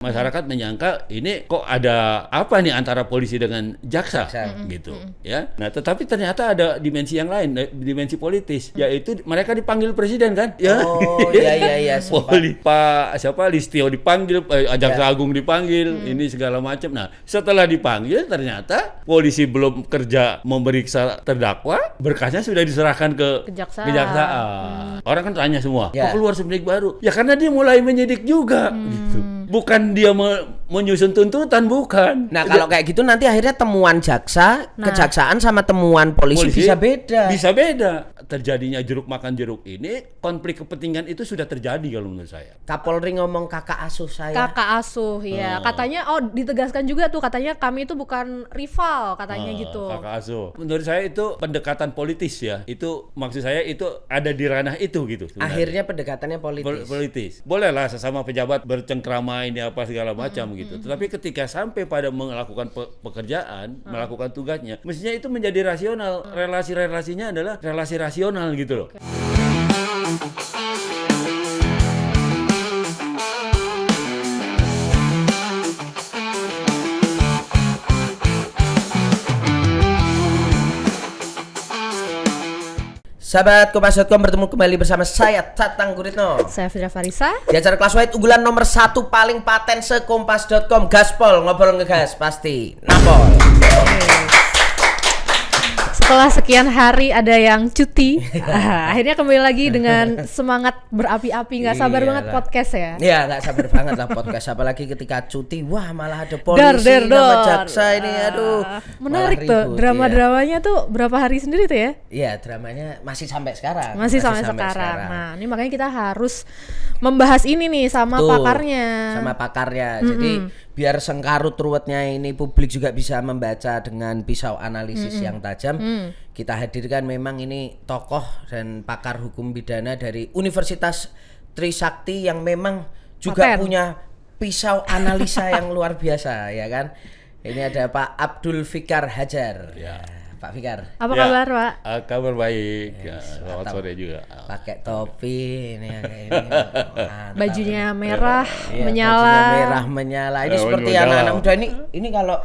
Masyarakat menyangka ini kok ada apa nih antara polisi dengan jaksa gitu ya. Nah, tetapi ternyata ada dimensi yang lain, dimensi politis, yaitu mereka dipanggil presiden kan? Ya. Oh iya. Pak siapa Listio dipanggil, Jaksa Agung dipanggil, ini segala macam. Nah, setelah dipanggil ternyata polisi belum kerja memeriksa terdakwa, berkasnya sudah diserahkan ke kejaksaan. Orang kan tanya semua, kok keluar seperindik baru? Ya karena dia mulai menyidik juga gitu. Bukan dia menyusun tuntutan, bukan. Nah, kalau kayak gitu nanti akhirnya temuan jaksa, kejaksaan sama temuan polisi bisa beda. Bisa beda. Terjadinya jeruk makan jeruk ini, konflik kepentingan itu sudah terjadi kalau menurut saya. Kapolri ngomong kakak asuh saya. Kakak asuh, ya. Katanya, ditegaskan juga tuh, katanya kami itu bukan rival, katanya gitu. Kakak asuh. Menurut saya itu pendekatan politis ya. Itu maksud saya itu ada di ranah itu gitu. Sebenarnya. Akhirnya pendekatannya politis. Politis. Bolehlah sesama pejabat bercengkrama ini apa segala macam gitu. Tetapi ketika sampai pada melakukan pekerjaan, melakukan tugasnya, mestinya itu menjadi rasional. Relasi-relasinya adalah relasi rasional gitu loh. Sahabat Kompas.com, bertemu kembali bersama saya Tatang Guritno. Saya Fira Farisa. Di acara Kelas White unggulan nomor 1 paling paten se-Kompas.com. Gaspol, ngobrol ngegas pasti napol. Setelah sekian hari ada yang cuti, akhirnya kembali lagi dengan semangat berapi-api. Nggak sabar banget podcast ya. Iya, nggak sabar banget lah podcast. Apalagi ketika cuti, wah malah ada polisi sama jaksa ini, aduh. Menarik tuh, drama-dramanya tuh berapa hari sendiri tuh ya? Iya, dramanya masih sampai sekarang. Masih sampai sekarang. Nah, ini makanya kita harus membahas ini nih sama pakarnya. Sama pakarnya. Jadi biar sengkarut ruwetnya ini publik juga bisa membaca dengan pisau analisis yang tajam. Kita hadirkan memang ini tokoh dan pakar hukum pidana dari Universitas Trisakti yang memang juga punya pisau analisa yang luar biasa, ya kan? Ini ada Pak Abdul Fikar Hajar. Ya. Pak Fikar. Apa kabar, Pak? Kabar baik. Selamat sore juga. Pakai topi ini. Bajunya merah, Iya, menyala. bajunya merah menyala. Ini seperti anak-anak muda ini kalau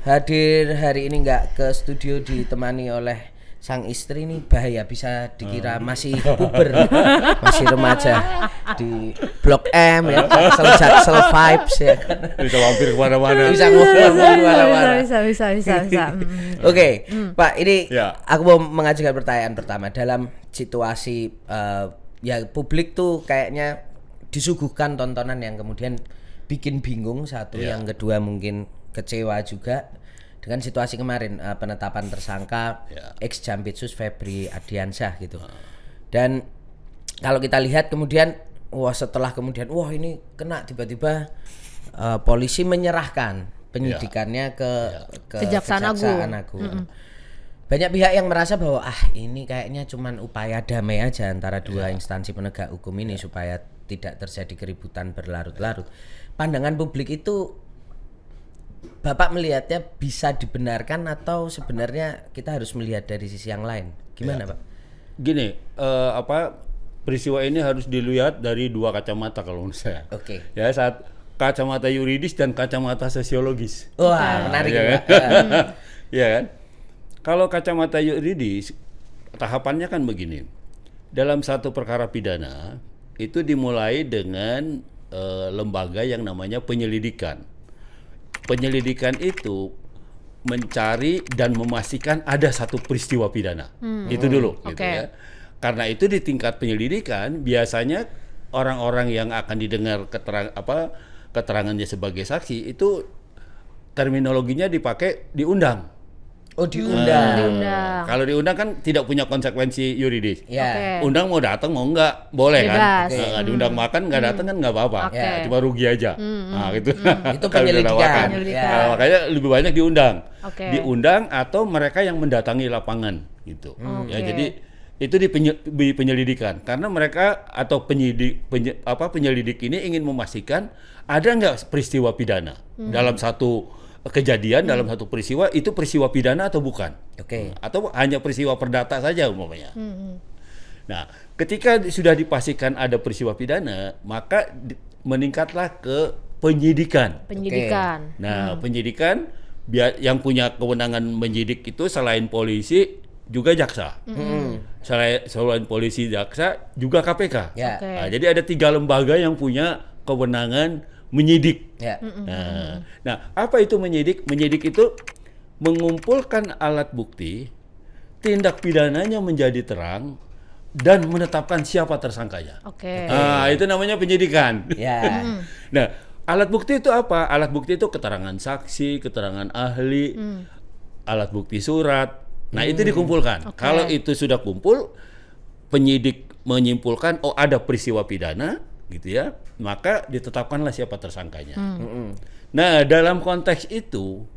hadir hari ini nggak ke studio ditemani oleh sang istri ini bahaya, bisa dikira masih puber, masih remaja di Blok M ya, Jaksel vibes ya. Bisa mampir kemana-mana. Bisa kemana-mana. Bisa. Oke, Pak, ini aku mau mengajukan pertanyaan pertama. Dalam situasi ya publik tuh kayaknya disuguhkan tontonan yang kemudian bikin bingung, satu, yang kedua mungkin kecewa juga dengan situasi kemarin, penetapan tersangka ex Jampitsus Febri Ardiansyah gitu. Dan kalau kita lihat kemudian setelah kemudian ini kena tiba-tiba polisi menyerahkan penyidikannya ke Kejaksaan Agung. Banyak pihak yang merasa bahwa ini kayaknya cuman upaya damai aja antara dua instansi penegak hukum ini supaya tidak terjadi keributan berlarut-larut. Pandangan publik itu Bapak melihatnya bisa dibenarkan atau sebenarnya kita harus melihat dari sisi yang lain? Gimana, Pak? Gini, peristiwa ini harus dilihat dari dua kacamata kalau menurut saya. Oke. Ya, saat kacamata yuridis dan kacamata sosiologis. Wah, menarik ya, Pak. Iya kan? Kalau kacamata yuridis, tahapannya kan begini. Dalam satu perkara pidana itu dimulai dengan lembaga yang namanya penyelidikan. Penyelidikan itu mencari dan memastikan ada satu peristiwa pidana. Itu dulu gitu ya. Karena itu di tingkat penyelidikan biasanya orang-orang yang akan didengar keterangannya sebagai saksi itu terminologinya dipakai diundang. Oh, diundang. Kalau diundang kan tidak punya konsekuensi yuridis. Ya. Undang mau datang mau enggak boleh Bebas. kan. Diundang makan enggak datang kan enggak apa-apa. Cuma rugi aja. Nah, gitu. Itu penyelidikan. Makanya lebih banyak diundang. Diundang atau mereka yang mendatangi lapangan gitu. Ya, jadi itu di penyelidikan karena mereka atau penyelidik ini ingin memastikan ada enggak peristiwa pidana dalam satu kejadian, dalam satu peristiwa itu peristiwa pidana atau bukan? Atau hanya peristiwa perdata saja umpamanya. Nah, ketika sudah dipastikan ada peristiwa pidana, maka meningkatlah ke penyidikan. Penyidikan. Nah, penyidikan yang punya kewenangan menyidik itu selain polisi juga jaksa. Selain polisi, jaksa juga KPK. Ya. Oke. Nah, jadi ada 3 lembaga yang punya kewenangan menyidik. Ya. Nah, apa itu menyidik? Menyidik itu mengumpulkan alat bukti, tindak pidananya menjadi terang, dan menetapkan siapa tersangkanya. Oke. Nah, itu namanya penyidikan. Ya. Nah, alat bukti itu apa? Alat bukti itu keterangan saksi, keterangan ahli, alat bukti surat. Nah, itu dikumpulkan. Oke. Kalau itu sudah kumpul, penyidik menyimpulkan, oh ada peristiwa pidana, gitu ya, maka ditetapkanlah siapa tersangkanya. Nah, dalam konteks itu,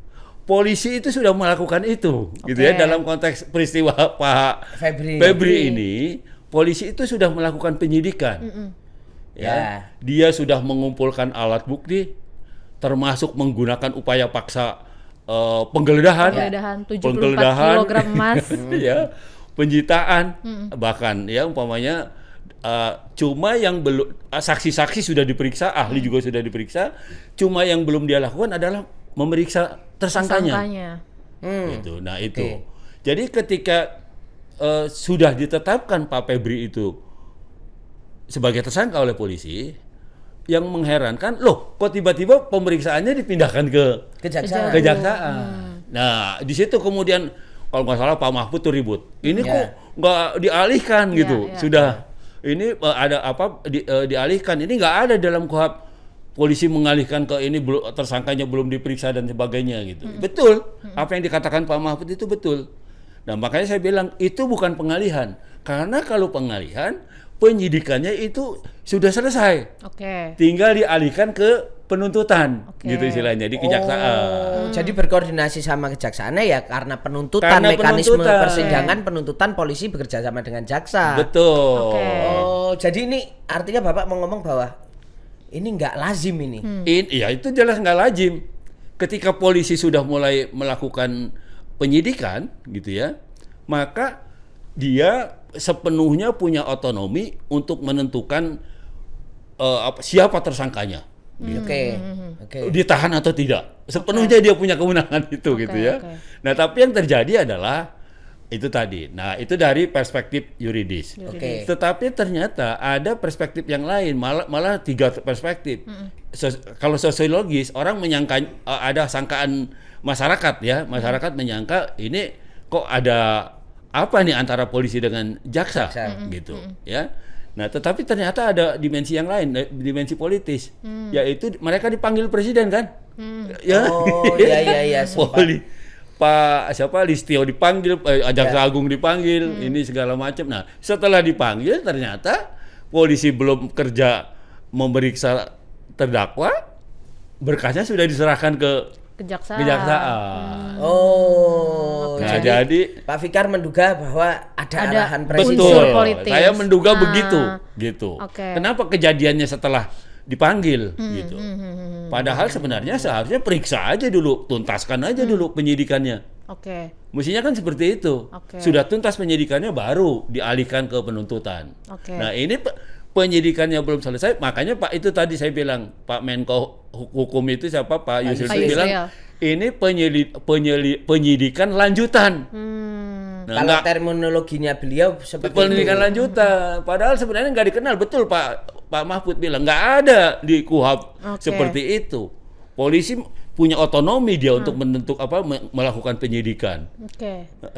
polisi itu sudah melakukan itu, gitu ya. Dalam konteks peristiwa Pak Febri ini, polisi itu sudah melakukan penyidikan. Ya, dia sudah mengumpulkan alat bukti, termasuk menggunakan upaya paksa penggeledahan 74 penggeledahan, kilogram emas. ya, penyitaan, bahkan ya umpamanya cuma yang belum saksi-saksi sudah diperiksa, ahli juga sudah diperiksa, cuma yang belum dia lakukan adalah memeriksa tersangkanya. Gitu. Nah itu. Jadi ketika sudah ditetapkan Pak Febri itu sebagai tersangka oleh polisi, yang mengherankan, loh kok tiba-tiba pemeriksaannya dipindahkan ke kejaksaan. Nah di situ kemudian kalau nggak salah Pak Mahfud tuh ribut. Ini kok nggak dialihkan gitu. Sudah ini ada apa dialihkan. Ini nggak ada dalam KUHP. Polisi mengalihkan ke ini tersangkanya belum diperiksa dan sebagainya gitu. Betul. Apa yang dikatakan Pak Mahfud itu betul. Nah makanya saya bilang itu bukan pengalihan. Karena kalau pengalihan, penyidikannya itu sudah selesai. Tinggal dialihkan ke penuntutan, gitu istilahnya di kejaksaan. Jadi berkoordinasi sama kejaksaannya ya karena penuntutan, mekanisme persidangan penuntutan polisi bekerja sama dengan jaksa. Betul. Oh, jadi ini artinya Bapak mau ngomong bahwa ini nggak lazim ini. Iya itu jelas nggak lazim. Ketika polisi sudah mulai melakukan penyidikan, gitu ya, maka dia sepenuhnya punya otonomi untuk menentukan siapa tersangkanya. Ditahan atau tidak, sepenuhnya dia punya kewenangan itu, gitu ya. Nah tapi yang terjadi adalah itu tadi. Nah itu dari perspektif yuridis. Tetapi ternyata ada perspektif yang lain, malah 3 perspektif. Kalau sosiologis orang menyangka ada sangkaan masyarakat ya, masyarakat menyangka ini kok ada apa nih antara polisi dengan jaksa gitu ya. Nah, tetapi ternyata ada dimensi yang lain, dimensi politis, yaitu mereka dipanggil presiden kan? Ya. Oh iya. Pak siapa Listio dipanggil, Jaksa Agung dipanggil, ini segala macam. Nah, setelah dipanggil ternyata polisi belum kerja memeriksa terdakwa, berkasnya sudah diserahkan ke kejaksaan. Nah, jadi Pak Fikar menduga bahwa ada arahan presiden. Betul. Saya menduga begitu, gitu. Kenapa kejadiannya setelah dipanggil, gitu? Padahal sebenarnya seharusnya periksa aja dulu, tuntaskan aja dulu penyidikannya. Mestinya kan seperti itu. Sudah tuntas penyidikannya baru dialihkan ke penuntutan. Nah ini penyidikannya belum selesai, makanya Pak itu tadi saya bilang Pak Menko Hukum itu siapa Pak Yusril bilang ini penyidikan lanjutan. Nah, kalau terminologinya beliau seperti penyidikan lanjutan, padahal sebenarnya nggak dikenal, betul Pak Mahfud bilang nggak ada di KUHP seperti itu. Polisi punya otonomi dia untuk melakukan penyidikan.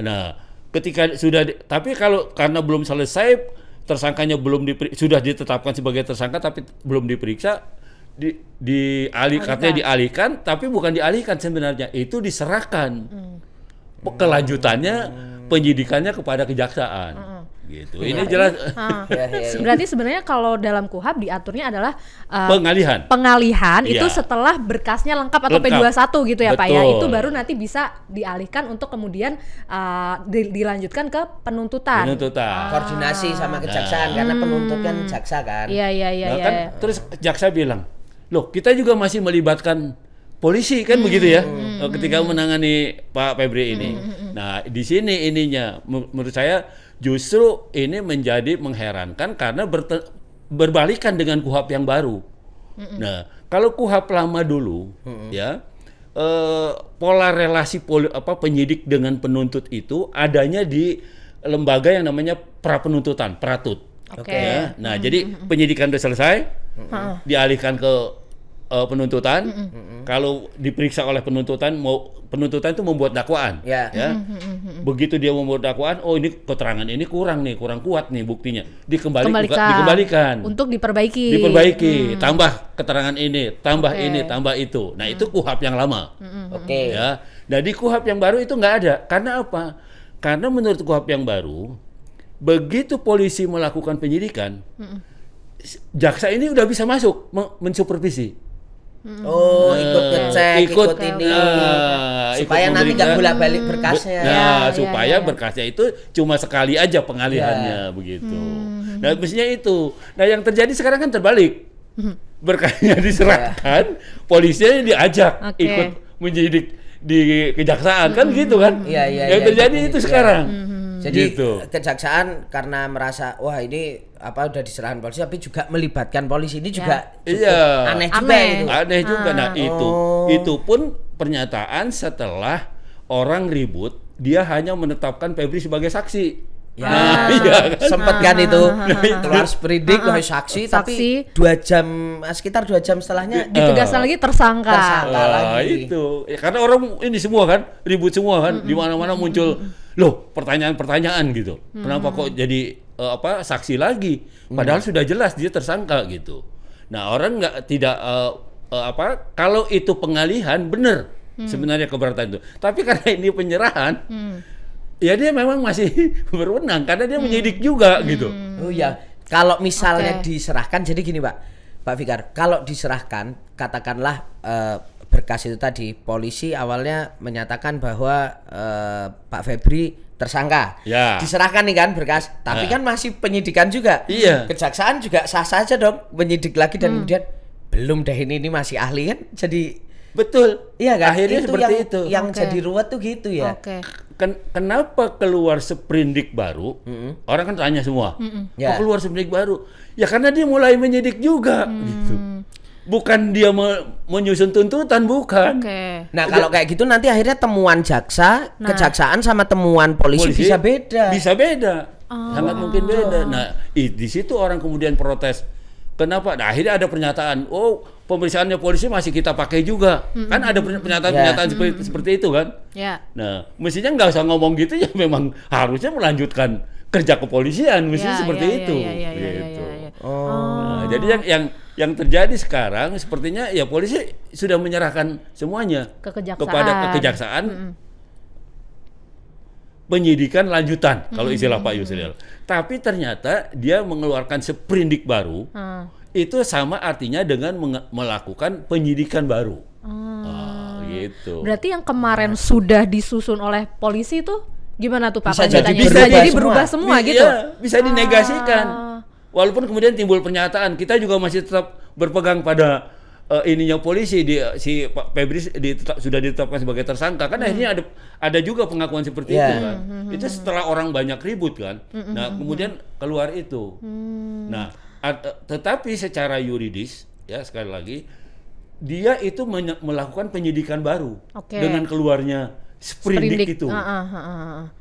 Nah ketika sudah tapi kalau karena belum selesai, tersangkanya sudah ditetapkan sebagai tersangka tapi belum diperiksa, dialihkan, tapi bukan dialihkan sebenarnya, itu diserahkan kelanjutannya penyidikannya kepada kejaksaan. Gitu. Ini jelas. Berarti sebenarnya kalau dalam KUHP diaturnya adalah pengalihan itu setelah berkasnya lengkap atau P21 gitu ya. Betul. Pak ya. Itu baru nanti bisa dialihkan untuk kemudian dilanjutkan ke penuntutan. Koordinasi sama kejaksaan karena penuntut kan jaksa kan. Iya. Terus jaksa bilang, "Loh, kita juga masih melibatkan polisi kan begitu ya." Ketika menangani Pak Febri ini. Nah, di sini ininya menurut saya justru ini menjadi mengherankan karena berbalikan dengan KUHP yang baru. Nah, kalau KUHP lama dulu, ya pola relasi penyidik dengan penuntut itu adanya di lembaga yang namanya prapenuntutan, Pratut. Oke. Ya. Nah, jadi penyidikan sudah selesai, dialihkan ke penuntutan. Kalau diperiksa oleh penuntutan itu membuat dakwaan. Ya. Begitu dia membuat dakwaan, oh ini keterangan ini kurang kuat nih buktinya. Dikembalikan. Untuk diperbaiki. Tambah keterangan ini, tambah ini, tambah itu. Nah, itu KUHP yang lama. Oke. Ya. Nah, di KUHP yang baru itu nggak ada. Karena apa? Karena menurut KUHP yang baru, begitu polisi melakukan penyidikan, jaksa ini udah bisa masuk mensupervisi. Ikut ngecek, ikut ini, supaya nanti nggak bolak-balik berkasnya. Supaya berkasnya itu cuma sekali aja pengalihannya begitu. Nah, mestinya itu. Nah, yang terjadi sekarang kan terbalik. Berkasnya diserahkan, polisinya diajak ikut menyidik di kejaksaan kan gitu kan? Yang terjadi itu sekarang. Jadi gitu. Kejaksaan karena merasa wah ini udah diserahkan polisi, tapi juga melibatkan polisi ini juga cukup aneh juga itu. Aneh juga. Nah, itu pun pernyataan setelah orang ribut, dia hanya menetapkan Febri sebagai saksi. Sempet kan itu keluar sprindik saksi, tapi 2 jam, sekitar 2 jam setelahnya ditegaskan lagi tersangka lagi. Itu ya, karena orang ini semua kan ribut semua kan, di mana-mana muncul loh pertanyaan-pertanyaan gitu. Kenapa kok jadi saksi lagi? Padahal sudah jelas dia tersangka gitu. Nah, orang tidak kalau itu pengalihan benar sebenarnya keberatan itu. Tapi karena ini penyerahan, ya dia memang masih berwenang karena dia menyidik juga gitu. Oh ya, kalau misalnya diserahkan, jadi gini Pak Fikar, kalau diserahkan katakanlah berkas itu tadi, polisi awalnya menyatakan bahwa Pak Febri tersangka, diserahkan nih kan berkas, tapi kan masih penyidikan juga. Kejaksaan juga sah-sah aja dong menyidik lagi dan kemudian belum deh ini masih ahli kan, jadi betul. Iya kan? Akhirnya itu seperti itu. Yang jadi ruwet tuh gitu ya. Kenapa keluar sprindik baru? Orang kan tanya semua. Kok keluar sprindik baru? Ya karena dia mulai menyidik juga gitu. Bukan dia menyusun tuntutan, bukan. Nah, kalau kayak gitu nanti akhirnya temuan jaksa, kejaksaan sama temuan polisi bisa beda. Bisa beda. Sangat mungkin beda. Nah, di situ orang kemudian protes. Kenapa? Nah, akhirnya ada pernyataan, pemeriksaannya polisi masih kita pakai juga. Kan ada pernyataan-pernyataan seperti itu kan? Nah, mestinya nggak usah ngomong gitu ya, memang harusnya melanjutkan kerja kepolisian, mestinya seperti itu. Nah, jadi yang terjadi sekarang sepertinya ya polisi sudah menyerahkan semuanya kepada kejaksaan. Penyidikan lanjutan kalau istilah Pak Yusril. Tapi ternyata dia mengeluarkan sprindik baru. Itu sama artinya dengan melakukan penyidikan baru. Gitu. Berarti yang kemarin sudah disusun oleh polisi itu gimana tuh Pak? Bisa jadi berubah semua gitu. Iya, bisa dinegasikan. Walaupun kemudian timbul pernyataan, kita juga masih tetap berpegang pada ininya polisi, si Pak Febri sudah ditetapkan sebagai tersangka kan. Akhirnya ada juga pengakuan seperti itu kan. Itu setelah orang banyak ribut kan. Nah, kemudian keluar itu. Nah, tetapi secara yuridis ya, sekali lagi dia itu melakukan penyidikan baru dengan keluarnya sprindik itu.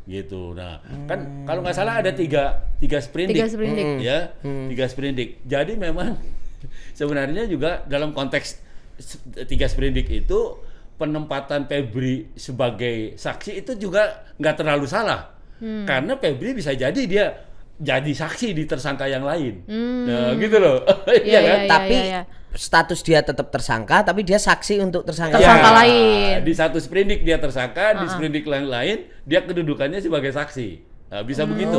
Gitu. Nah, kan kalau nggak salah ada tiga sprindik. Ya, 3 sprindik. Jadi memang sebenarnya juga dalam konteks 3 sprindik itu penempatan Febri sebagai saksi itu juga nggak terlalu salah. Karena Febri bisa jadi dia jadi saksi di tersangka yang lain. Nah, gitu loh. Tapi status dia tetap tersangka, tapi dia saksi untuk tersangka lain. Di satu sprindik dia tersangka, di sprindik lain dia kedudukannya sebagai saksi. Nah, bisa begitu.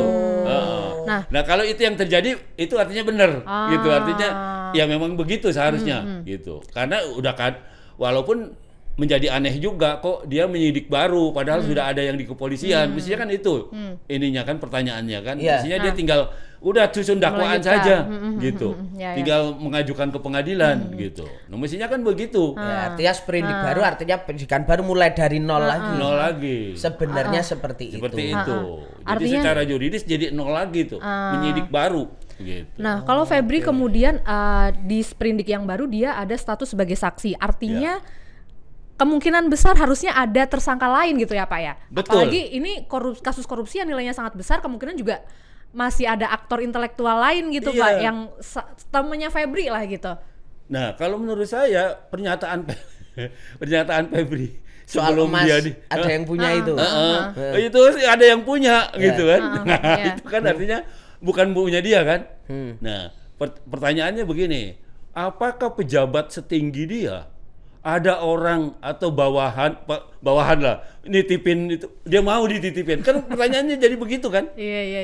Nah, kalau itu yang terjadi, itu artinya benar, gitu. Artinya ya memang begitu seharusnya, gitu. Karena udah kan, walaupun menjadi aneh juga kok dia menyidik baru, padahal sudah ada yang di kepolisian. Mestinya kan itu, ininya kan pertanyaannya kan. Mestinya dia tinggal udah susun dakwaan saja, gitu. Tinggal mengajukan ke pengadilan, gitu. Nah, mestinya kan begitu. Ya, artinya sprindik baru, artinya penyidikan baru mulai dari nol lagi. Nol lagi. Sebenarnya seperti itu. Jadi artinya, secara yuridis jadi nol lagi tuh, menyidik baru. Gitu. Nah, kalau Febri kemudian di sprindik yang baru dia ada status sebagai saksi, artinya kemungkinan besar harusnya ada tersangka lain gitu ya Pak ya. Betul. Apalagi ini kasus korupsi yang nilainya sangat besar, kemungkinan juga masih ada aktor intelektual lain gitu Pak, yang temennya Febri lah gitu. Nah, kalau menurut saya pernyataan Febri Soal sebelum emas dia ada yang punya itu. Itu sih ada yang punya gitu kan. Itu kan artinya bukan punya dia kan. Nah, pertanyaannya begini, apakah pejabat setinggi dia ada orang atau bawahan lah nitipin itu, dia mau dititipin? Kan pertanyaannya jadi begitu kan.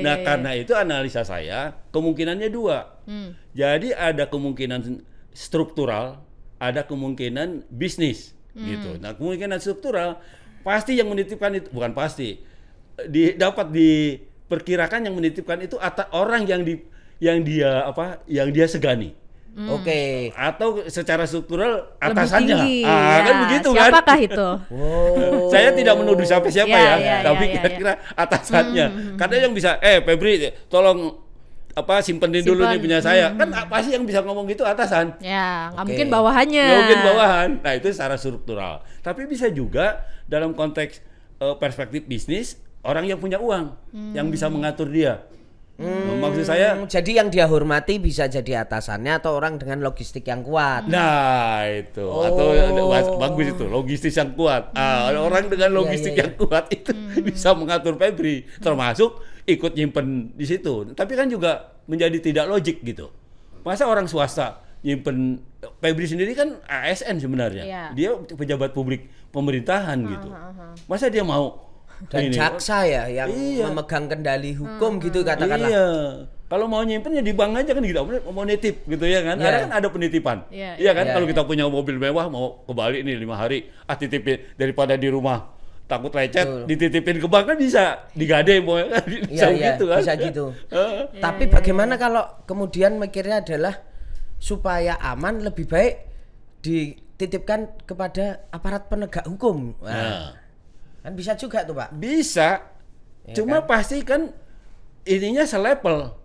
Nah, karena itu analisa saya kemungkinannya dua. Jadi ada kemungkinan struktural, ada kemungkinan bisnis gitu. Nah, kemungkinan struktural pasti yang menitipkan itu, bukan pasti, dapat diperkirakan yang menitipkan itu orang yang dia segani. Oke. Atau secara struktural Lebih atasannya. tinggi, Kan begitu kan? Siapakah itu? Saya tidak menuduh siapa Ya, tapi kira-kira atasannya. Karena yang bisa, Febri, tolong simpenin dulu nih punya saya. Kan pasti yang bisa ngomong gitu atasan. Ya, nggak mungkin bawahannya. Nggak mungkin bawahan. Nah, itu secara struktural. Tapi bisa juga dalam konteks perspektif bisnis, orang yang punya uang yang bisa mengatur dia. Maksud saya, jadi yang dia hormati bisa jadi atasannya atau orang dengan logistik yang kuat. nah itu atau bagus itu logistik yang kuat. Orang dengan logistik yang kuat itu bisa mengatur Febri, termasuk ikut nyimpen di situ. Tapi kan juga menjadi tidak logik gitu. Masa orang swasta nyimpen, Febri sendiri kan ASN sebenarnya. Dia pejabat publik pemerintahan gitu. Masa dia mau dan jaksa ya yang memegang kendali hukum gitu katakanlah. Iya. Kalau mau nyimpen ya di bank aja kan gitu. Mau nitip gitu ya kan. Ada kan ada penitipan. Iya kan. Kalau kita punya mobil mewah mau ke Bali nih 5 hari, titipin daripada di rumah takut lecet, dititipin ke bank kan bisa digade kan. Bisa gitu kan. Bisa gitu. Tapi bagaimana kalau kemudian mikirnya adalah supaya aman lebih baik dititipkan kepada aparat penegak hukum. Kan bisa juga tuh Pak. Bisa. Cuma kan? Pasti kan ininya selevel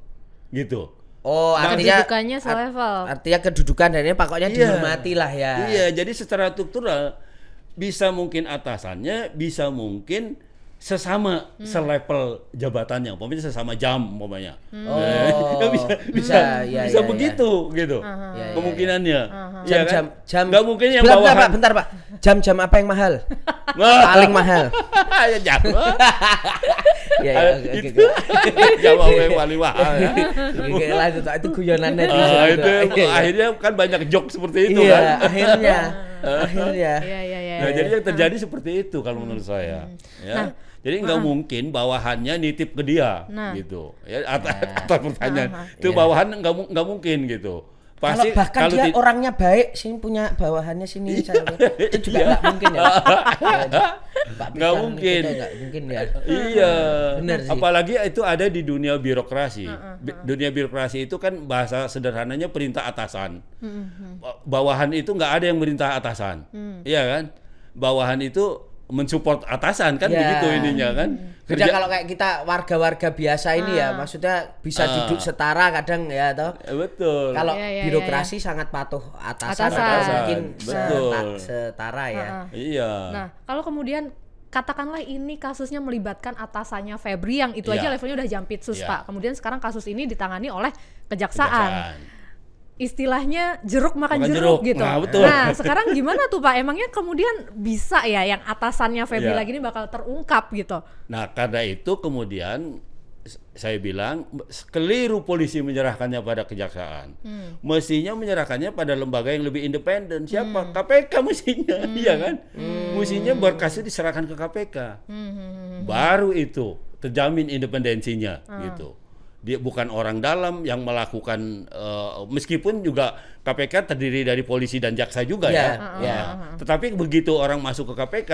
gitu. Oh, artinya kedudukannya selevel. Artinya kedudukan dan ini pokoknya dihormati lah ya. Iya, jadi secara struktural bisa mungkin atasannya, bisa mungkin sesama selevel jabatannya, umpamanya sesama jam umpamanya. Bisa begitu gitu. Kemungkinannya. Jam nggak mungkin yang bentar Pak. Jam apa yang mahal? Paling mahal. Jam. Gitu. Jam yang paling mahal ya. Itu guyonan netizen. Itu akhirnya kan banyak joke seperti itu kan. Akhirnya. Nah, jadi yang terjadi seperti itu kalau menurut saya. Ya. Jadi nggak mungkin bawahannya nitip ke dia gitu. Ya, atas pertanyaan. Itu bawahan nggak mungkin gitu. Pasti kalau dia orangnya baik, sini punya bawahannya sini itu juga nggak mungkin ya. Nggak mungkin. Nggak mungkin ya. Iya. Bener sih. Apalagi itu ada di dunia birokrasi. Dunia birokrasi itu kan bahasa sederhananya perintah atasan. Bawahan itu nggak ada yang merintah atasan. Iya kan? Bawahan itu mensupport atasan kan begitu ininya kan. Kerja kalau kayak kita warga-warga biasa ini ya, maksudnya bisa duduk setara kadang ya toh. Betul. Kalau birokrasi sangat patuh atasan. Mungkin setara ya. Iya. Nah, kalau kemudian katakanlah ini kasusnya melibatkan atasannya Febri yang itu aja levelnya udah jampitsus Pak. Kemudian sekarang kasus ini ditangani oleh kejaksaan. Istilahnya jeruk makan jeruk gitu. Nah, sekarang gimana tuh Pak? Emangnya kemudian bisa ya yang atasannya Febri lagi ini bakal terungkap gitu? Nah, karena itu kemudian saya bilang keliru polisi menyerahkannya pada kejaksaan. Mestinya menyerahkannya pada lembaga yang lebih independen. Siapa? KPK mestinya, iya kan? Mestinya berkas itu diserahkan ke KPK. Baru itu terjamin independensinya gitu. Dia bukan orang dalam yang melakukan meskipun juga KPK terdiri dari polisi dan jaksa juga tetapi begitu orang masuk ke KPK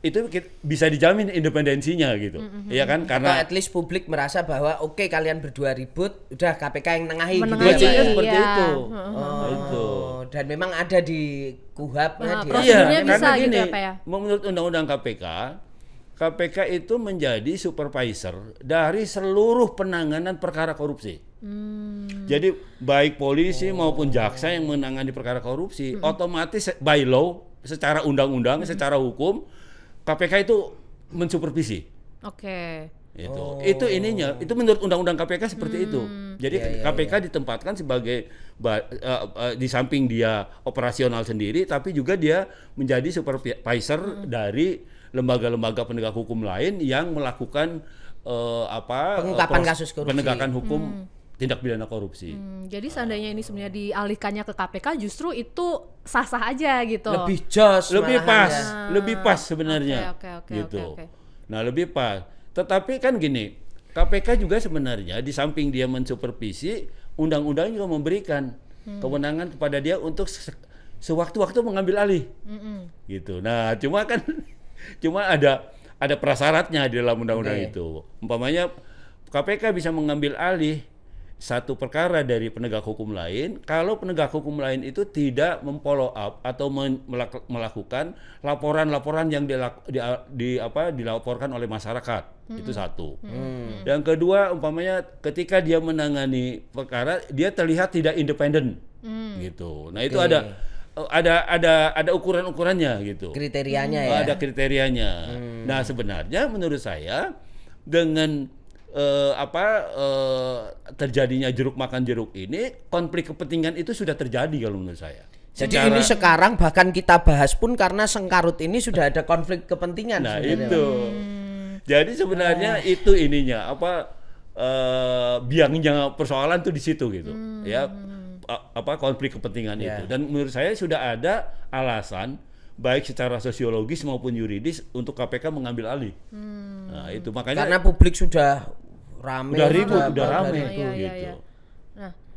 itu bisa dijamin independensinya gitu. Ya kan, karena at least publik merasa bahwa oke, kalian berdua ribut, udah KPK yang nengahi gitu ya. Seperti itu. Itu. Dan memang ada di KUHAP prosedurnya bisa karena gitu apa ya? Menurut undang-undang KPK itu menjadi supervisor dari seluruh penanganan perkara korupsi. Jadi baik polisi maupun jaksa yang menangani perkara korupsi, otomatis by law, secara undang-undang, secara hukum, KPK itu mensupervisi. Oke. Itu ininya, itu menurut undang-undang KPK seperti itu. Jadi KPK ditempatkan sebagai di samping dia operasional sendiri, tapi juga dia menjadi supervisor dari lembaga-lembaga penegak hukum lain yang melakukan pengungkapan kasus korupsi, penegakan hukum tindak pidana korupsi. Jadi seandainya ini sebenarnya dialihkannya ke KPK, justru itu sah-sah aja gitu. Lebih jos, lebih pas sebenarnya. Gitu. Nah, lebih pas. Tetapi kan gini, KPK juga sebenarnya di samping dia mensupervisi, undang-undang juga memberikan kewenangan kepada dia untuk sewaktu-waktu mengambil alih. Gitu. Nah, cuma ada prasyaratnya di dalam undang-undang itu. Umpamanya KPK bisa mengambil alih satu perkara dari penegak hukum lain kalau penegak hukum lain itu tidak memfollow up atau melakukan laporan-laporan yang dilaporkan oleh masyarakat. Itu satu. Yang kedua, umpamanya ketika dia menangani perkara dia terlihat tidak independen. Gitu. Nah, itu ada ukuran-ukurannya gitu. Kriterianya ya. Ada kriterianya. Nah, sebenarnya menurut saya dengan terjadinya jeruk makan jeruk ini, konflik kepentingan itu sudah terjadi kalau menurut saya. Jadi ini sekarang bahkan kita bahas pun karena sengkarut ini sudah ada konflik kepentingan. Nah, itu. Jadi sebenarnya itu ininya biangnya persoalan tuh di situ gitu. Ya, konflik kepentingan itu. Dan menurut saya sudah ada alasan baik secara sosiologis maupun yuridis untuk KPK mengambil alih. Nah, itu makanya karena publik sudah rame, udah rame gitu. Iya.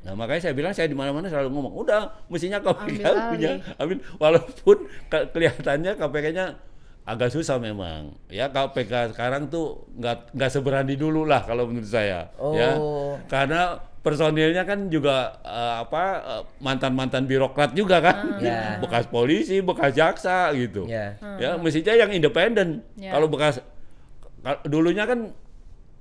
Nah, makanya saya bilang, saya di mana-mana selalu ngomong, udah mestinya KPK punya walaupun kelihatannya KPK-nya agak susah memang. Ya, KPK sekarang tuh nggak seberani dulu lah kalau menurut saya. Ya. Karena personilnya kan juga mantan-mantan birokrat juga kan, bekas polisi, bekas jaksa gitu. Ya, mestinya yang independen. Kalau dulunya kan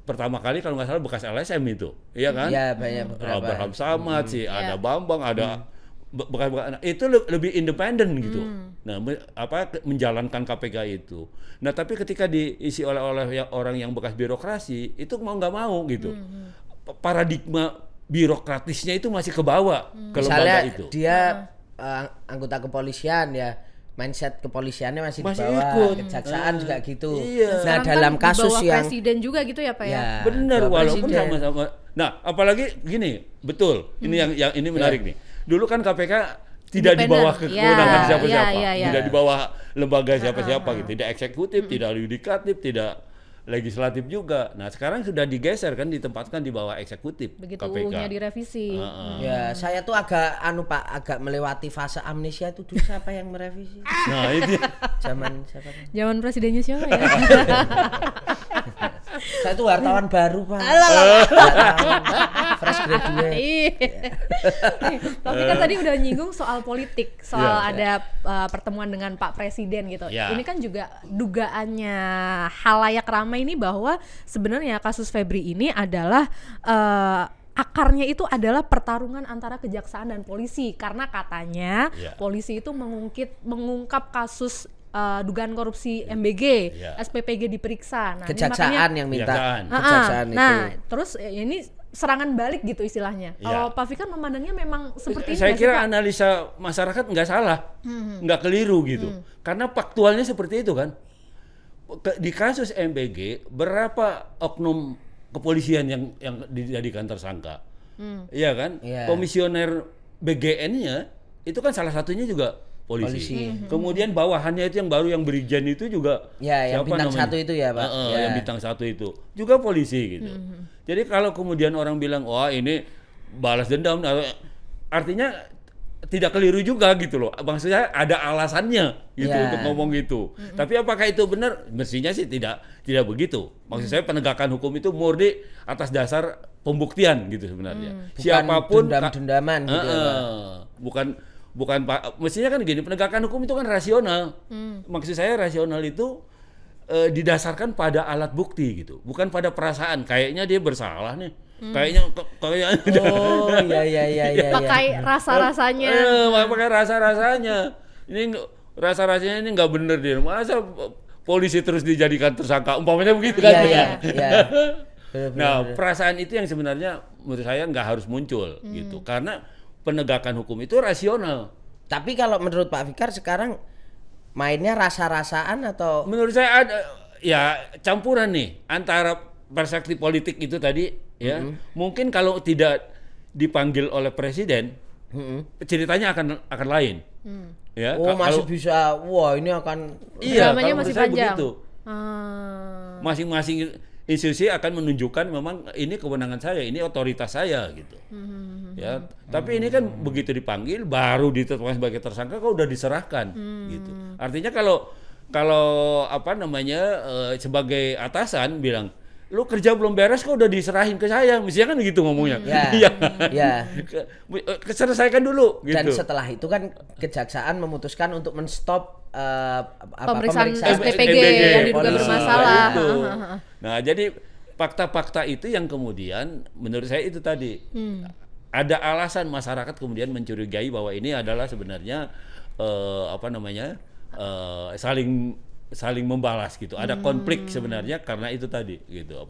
pertama kali kalau nggak salah bekas LSM itu, iya kan? Iya, banyak beberapa. Abraham Samad sih, ada Bambang, ada bekas itu lebih independen gitu. Nah, menjalankan KPK itu. Nah, tapi ketika diisi oleh orang yang bekas birokrasi, itu mau nggak mau gitu. Paradigma birokratisnya itu masih kebawa ke lembaga itu. Dia anggota kepolisian ya, mindset kepolisiannya masih dibawa, kejaksaan juga gitu. Iya. Nah, dalam kan kasus yang presiden juga gitu ya, Pak ya. Benar, walaupun sama-sama. Nah, apalagi gini, betul. Ini yang ini menarik nih. Dulu kan KPK tidak di bawah kewenangan siapa-siapa, tidak di bawah lembaga siapa-siapa gitu, tidak eksekutif, tidak yudikatif, tidak legislatif juga. Nah, sekarang sudah digeser kan, ditempatkan di bawah eksekutif. Begitu KPK. UU-nya direvisi. Ya, saya tuh agak melewati fase amnesia itu dulu siapa yang merevisi? Nah, itu Zaman siapa? Zaman presidennya siapa ya? Saya tuh wartawan baru, Pak. Fresh graduate. Tapi kan tadi udah nyinggung soal politik, soal ada pertemuan dengan Pak Presiden gitu. Ini kan juga dugaannya halayak ramai ini bahwa sebenarnya kasus Febri ini adalah akarnya itu adalah pertarungan antara kejaksaan dan polisi, karena katanya polisi itu mengungkap kasus dugaan korupsi MBG, SPPG diperiksa. Nah, kejaksaan yang minta kejaksaan itu. Nah, terus ini serangan balik gitu istilahnya. Kalau Pak Fikar memandangnya memang seperti ini. Saya kira analisa masyarakat nggak salah, nggak keliru gitu. Karena faktualnya seperti itu kan. Di kasus MBG berapa oknum kepolisian yang dijadikan tersangka? Iya kan? Komisioner BGN-nya itu kan salah satunya juga polisi. Kemudian bawahannya itu yang baru yang Brigjen itu juga yang bintang namanya? 1 itu ya, Pak. Yang bintang 1 itu juga polisi gitu. Jadi kalau kemudian orang bilang wah ini balas dendam, artinya tidak keliru juga gitu loh. Maksudnya ada alasannya gitu untuk ngomong gitu. Tapi apakah itu benar? Mestinya sih tidak begitu. Maksud saya penegakan hukum itu murni atas dasar pembuktian gitu sebenarnya. Siapapun dendam-dendaman gitu. Bukan Pak, mestinya kan gini, penegakan hukum itu kan rasional. Maksud saya rasional itu didasarkan pada alat bukti gitu, bukan pada perasaan. Kayaknya dia bersalah nih, Kayaknya Oh iya. Pakai rasa-rasanya. Pakai rasa-rasanya. Ini rasa-rasanya ini nggak bener dia. Masa polisi terus dijadikan tersangka? Umpamanya begitu kan? Iya. Nah, perasaan itu yang sebenarnya menurut saya nggak harus muncul gitu. Karena penegakan hukum itu rasional. Tapi kalau menurut Pak Fikar sekarang mainnya rasa-rasaan atau? Menurut saya ada ya campuran nih antara perspektif politik itu tadi. Ya, mungkin kalau tidak dipanggil oleh presiden, ceritanya akan lain. Ya, masih bisa. Wah, ini akan. Iya, dramanya masih panjang. Begitu. Masing-masing institusi akan menunjukkan memang ini kewenangan saya, ini otoritas saya gitu. Ya, tapi ini kan begitu dipanggil, baru ditetapkan sebagai tersangka, kok udah diserahkan gitu. Artinya kalau apa namanya sebagai atasan bilang, lu kerja belum beres kok udah diserahin ke saya, mestinya kan gitu ngomongnya. Iya. Selesaikan dulu gitu. Dan setelah itu kan kejaksaan memutuskan untuk menstop pemeriksaan SPPG yang diduga bermasalah. Nah, jadi fakta-fakta itu yang kemudian menurut saya itu tadi ada alasan masyarakat kemudian mencurigai bahwa ini adalah sebenarnya saling membalas gitu. Ada konflik sebenarnya karena itu tadi gitu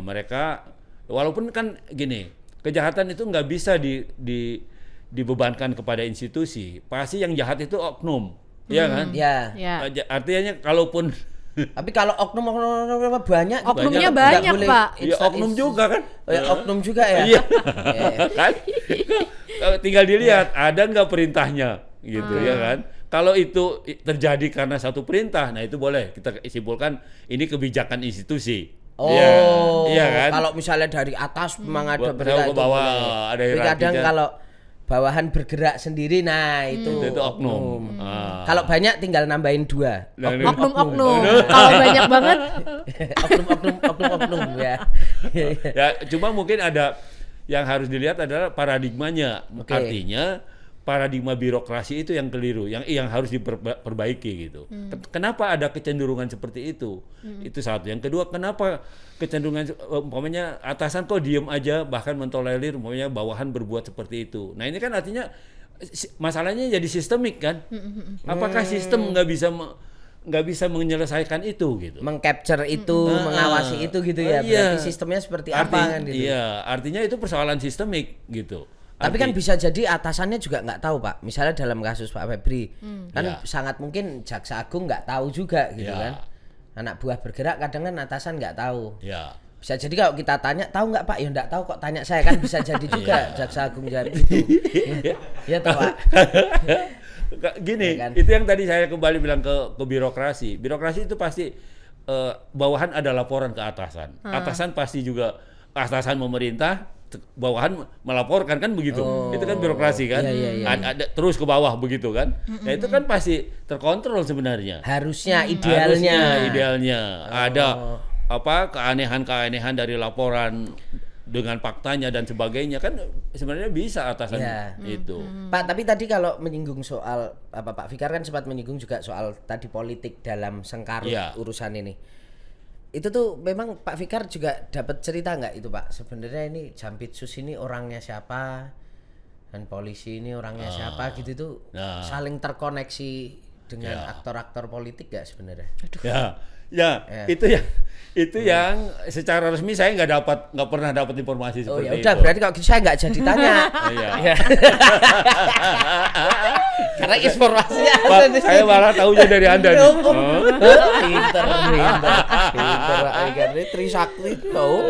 mereka walaupun kan gini, kejahatan itu nggak bisa dibebankan kepada institusi. Pasti yang jahat itu oknum, ya kan? Ya. Artinya kalaupun tapi kalau oknum banyak, oknumnya banyak Pak. Ya oknum juga kan? Oknum juga ya. Iya. Kan? Tinggal dilihat ada nggak perintahnya gitu ya kan? Kalau itu terjadi karena satu perintah, nah itu boleh kita simpulkan ini kebijakan institusi. Iya kan? Kalau misalnya dari atas memang ada perintah ke bawah, ada hierarkinya. Kadang kalau bawahan bergerak sendiri, nah itu oknum. Kalau banyak tinggal nambahin 2. Oknum. Kalau banyak banget oknum ya. Ya, cuma mungkin ada yang harus dilihat adalah paradigmanya. Artinya paradigma birokrasi itu yang keliru, yang harus diperbaiki gitu. Kenapa ada kecenderungan seperti itu? Itu satu. Yang kedua, kenapa kecenderungan umpamanya atasan kok diem aja bahkan mentolerir umpamanya bawahan berbuat seperti itu. Nah, ini kan artinya masalahnya jadi sistemik kan? Apakah sistem nggak bisa menyelesaikan itu gitu? Mengcapture itu, mengawasi itu gitu ya. Berarti sistemnya seperti apa kan gitu. Iya, artinya itu persoalan sistemik gitu. Tapi kan bisa jadi atasannya juga nggak tahu Pak. Misalnya dalam kasus Pak Febri kan sangat mungkin Jaksa Agung nggak tahu juga gitu kan. Anak buah bergerak kadang kan atasan nggak tahu. Bisa jadi kalau kita tanya tahu nggak Pak? Ya nggak tahu kok, tanya saya kan bisa jadi juga Jaksa Agung jawab itu. Ya tahu Pak. Gini, ya kan? Itu yang tadi saya kembali bilang ke birokrasi. Birokrasi itu pasti bawahan ada laporan ke atasan. Atasan pasti juga atasan memerintah, bawahan melaporkan kan begitu. Itu kan birokrasi kan. Ada terus ke bawah begitu kan. Nah, itu kan pasti terkontrol sebenarnya. Harusnya idealnya. Ada keanehan-keanehan dari laporan dengan faktanya dan sebagainya kan sebenarnya bisa atasan itu. Pak, tapi tadi kalau menyinggung soal Pak Fikar kan sempat menyinggung juga soal tadi politik dalam sengkarut urusan ini. Itu tuh memang Pak Fikar juga dapat cerita nggak itu Pak? Sebenarnya ini Jampitsus ini orangnya siapa dan polisi ini orangnya siapa gitu tuh saling terkoneksi dengan aktor-aktor politik nggak sebenarnya? Itu yang secara resmi saya nggak pernah dapat informasi seperti itu. Udah berarti kalau gitu saya nggak jadi tanya. Karena informasinya saya malah tahunya dari Anda nih. Pinter. Karena Trisakti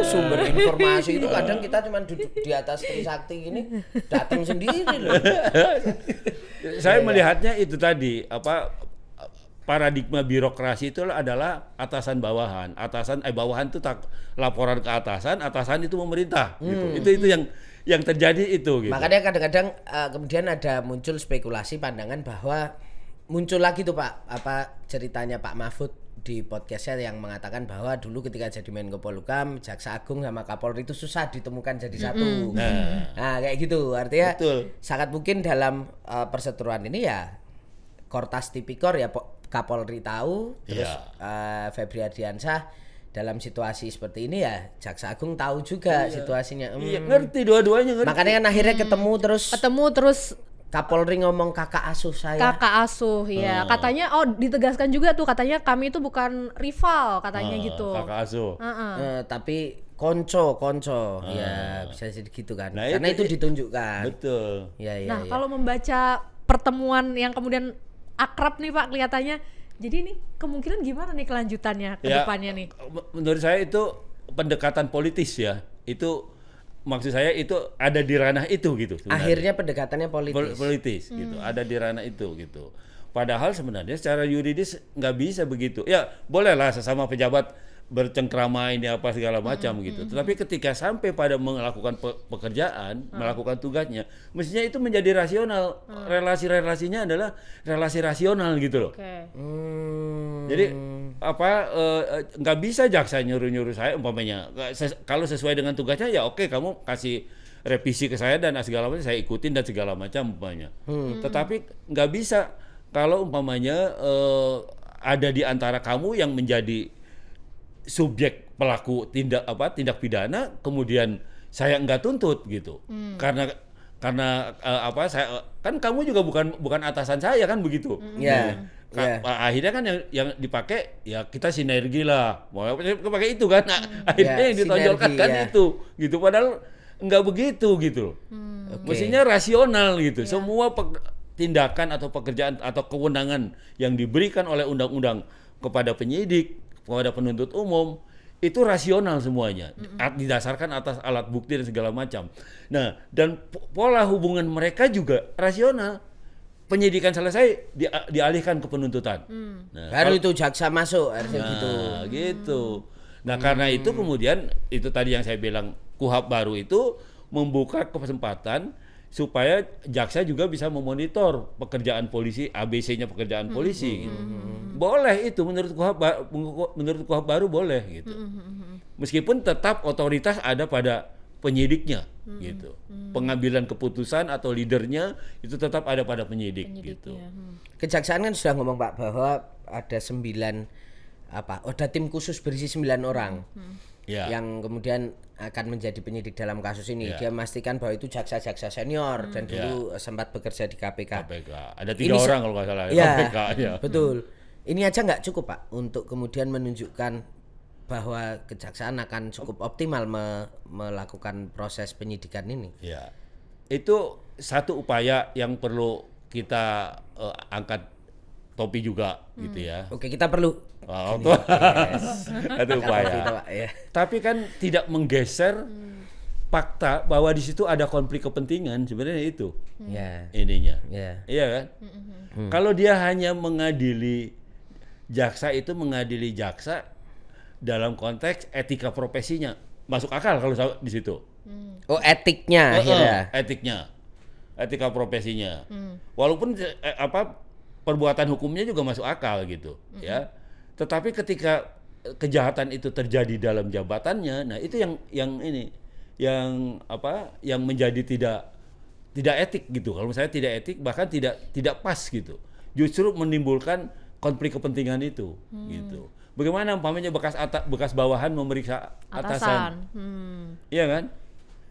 sumber informasi itu kadang kita cuma duduk di atas Trisakti gini datang sendiri loh. Saya melihatnya itu tadi paradigma birokrasi itu adalah atasan bawahan. Bawahan itu laporan ke atasan itu memerintah gitu. Itu yang terjadi itu gitu. Makanya kadang-kadang kemudian ada muncul spekulasi pandangan bahwa muncul lagi tuh Pak ceritanya Pak Mahfud di podcastnya yang mengatakan bahwa dulu ketika jadi Menko Polhukam, Jaksa Agung sama Kapolri itu susah ditemukan jadi satu. Nah, kayak gitu. Artinya sangat mungkin dalam perseteruan ini ya Kortas Tipikor ya Kapolri tahu, terus Febri Ardiansyah dalam situasi seperti ini ya Jaksa Agung tahu juga situasinya. Iya, ngerti dua-duanya ngerti. Makanya kan akhirnya ketemu terus Kapolri ngomong kakak asuh saya. Kakak asuh ya. Katanya ditegaskan juga tuh katanya kami itu bukan rival katanya gitu. Kakak asuh. Tapi konco. Ya, bisa jadi gitu kan. Nah, karena itu ditunjukkan. Betul. Ya. Kalau membaca pertemuan yang kemudian akrab nih Pak kelihatannya. Jadi ini kemungkinan gimana nih kelanjutannya ke depannya nih? Menurut saya itu pendekatan politis ya. Itu maksud saya itu ada di ranah itu gitu sebenarnya. Akhirnya pendekatannya politis gitu, ada di ranah itu gitu. Padahal sebenarnya secara yuridis nggak bisa begitu. Ya bolehlah sesama pejabat bercengkrama ini apa segala macam gitu. Tetapi ketika sampai pada melakukan pekerjaan, melakukan tugasnya, mestinya itu menjadi rasional. Relasi-relasinya adalah relasi rasional gitu loh. Jadi nggak bisa jaksa nyuruh-nyuruh saya umpamanya kalau sesuai dengan tugasnya ya oke, kamu kasih revisi ke saya dan segala macam saya ikutin dan segala macam umpamanya. Tetapi nggak bisa kalau umpamanya ada di antara kamu yang menjadi subjek pelaku tindak pidana, kemudian saya nggak tuntut gitu. Karena saya kan kamu juga bukan atasan saya kan begitu. Akhirnya kan yang dipakai ya kita sinergi lah. Mau pakai itu kan. Akhirnya yang ditonjolkan kan itu gitu, padahal nggak begitu gitu. Mestinya rasional gitu. Semua tindakan atau pekerjaan atau kewenangan yang diberikan oleh undang-undang kepada penyidik, kepada penuntut umum itu rasional semuanya, didasarkan atas alat bukti dan segala macam. Nah, dan pola hubungan mereka juga rasional. Penyidikan selesai dialihkan ke penuntutan. Nah, baru itu jaksa masuk harusnya gitu. Nah, karena itu kemudian itu tadi yang saya bilang KUHP baru itu membuka kesempatan supaya jaksa juga bisa memonitor pekerjaan polisi, ABC-nya pekerjaan polisi. Gitu. Boleh itu menurut KUHP baru boleh gitu. Meskipun tetap otoritas ada pada penyidiknya gitu. Pengambilan keputusan atau leadernya itu tetap ada pada penyidik gitu. Kejaksaan kan sudah ngomong Pak bahwa ada 9 ada tim khusus berisi 9 orang. Yang kemudian akan menjadi penyidik dalam kasus ini. Dia memastikan bahwa itu jaksa-jaksa senior dan dulu sempat bekerja di KPK. Ada 3 orang kalau nggak salah KPK. Betul. Ini aja nggak cukup Pak untuk kemudian menunjukkan bahwa kejaksaan akan cukup optimal melakukan proses penyidikan ini. Ya, itu satu upaya yang perlu kita angkat topi juga gitu ya. Oke, kita perlu. Satu upaya. Tapi kan tidak menggeser fakta bahwa di situ ada konflik kepentingan sebenarnya itu. Ininya. Iya kan? Kalau dia hanya mengadili jaksa itu mengadili jaksa dalam konteks etika profesinya masuk akal kalau di situ. Etiknya etiknya. Etika profesinya. Walaupun perbuatan hukumnya juga masuk akal gitu, ya. Tetapi ketika kejahatan itu terjadi dalam jabatannya, nah itu yang menjadi tidak etik gitu. Kalau misalnya tidak etik bahkan tidak pas gitu. Justru menimbulkan konflik kepentingan itu gitu. Bagaimana umpamanya bekas bawahan memeriksa atasan. Iya kan?